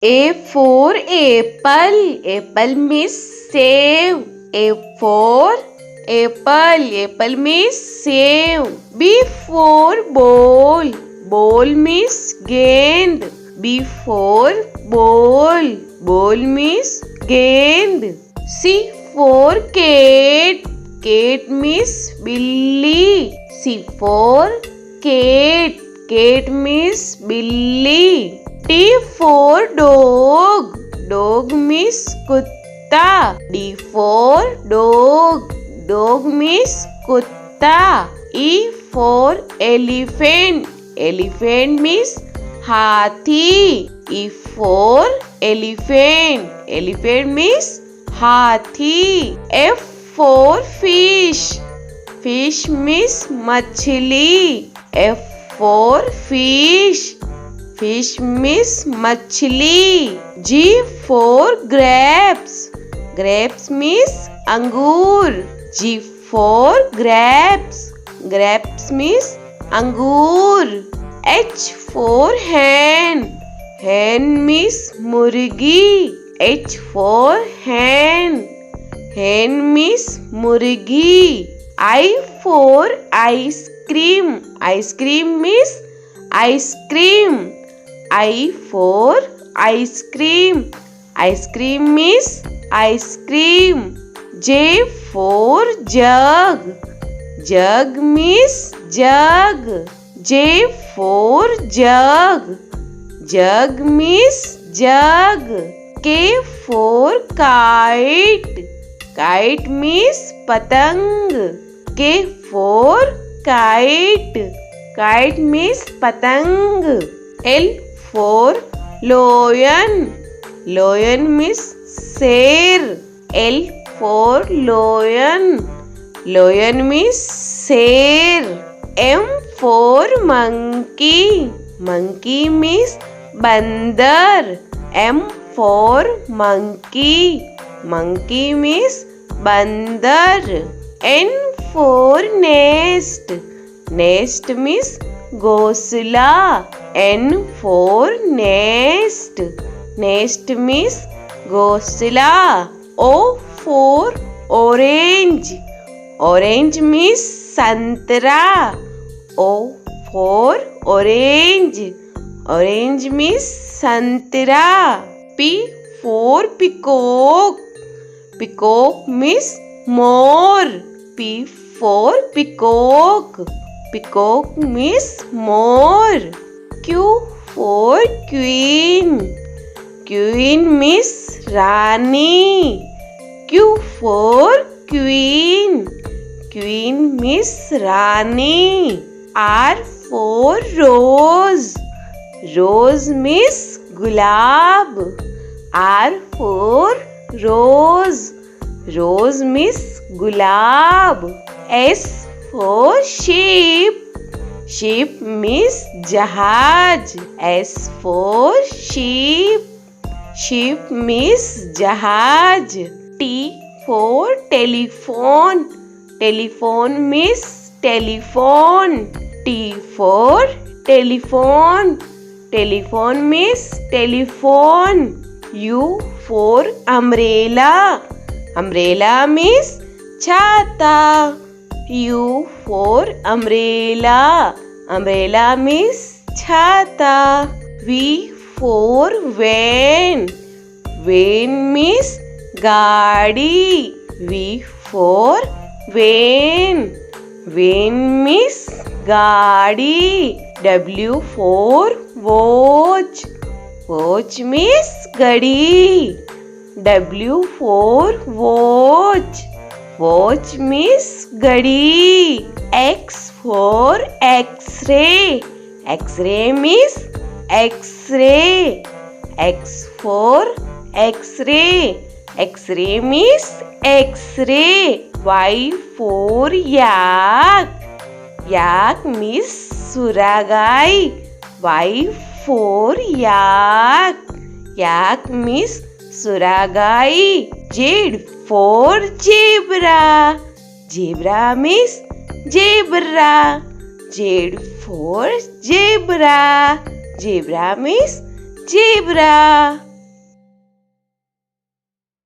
A for apple. Apple means save. A for apple. Apple means save. B for ball. Ball means gend. B for ball. Ball means gend. C for cat. Cat means billy. C for cat. Cat means billy. T for dog. Dog means kutta. D for dog. Dog means kutta. E for elephant. Elephant means hathi. E for elephant. Elephant means hathi. F for fish. Fish means machli. F for fish. Fish means machli. G for grapes. Grapes means angur. G for grapes. Grapes means angur. H for hen. Hen means murgi. H for hen. Hen means murgi. I for ice cream. Ice cream means ice cream. I for ice cream. Ice cream means ice cream. J for jug. Jug means jug. J for jug. Jug means jug. K for kite. Kite means patang. K for kite. Kite means patang. L for lion. Lion means शेर. L for lion. Lion means शेर. M for monkey. Monkey means बंदर. M for monkey. Monkey means बंदर. N for nest. Nest means घोंसला. N for nest. Nest means घोंसला. O for orange. Orange means संतरा. O for orange. Orange means संतरा. P for peacock. Peacock means more. P for peacock. Peacock means more. Q for queen. Queen means Rani. Q for queen. Queen means Rani. R for rose. Rose means gulab. R for rose. Rose means gulab. S for sheep. Sheep means जहाज. S for sheep. Sheep means जहाज. T for telephone. Telephone means telephone. T for telephone. Telephone means telephone. U for umbrella. Umbrella means छाता. U for umbrella. Umbrella means छाता. V for van. Van means गाड़ी. V for van. Van means गाड़ी. W for watch. Watch means घड़ी. W for watch. Watch means घड़ी. X for X-ray. X-ray means X-ray. X for X-ray. X-ray means X-ray. Y for yak. Yak means सुरागाई. Y for yak. Yak means सुरागाई. Z for zebra. Zebra means zebra. Z for zebra. Zebra means zebra.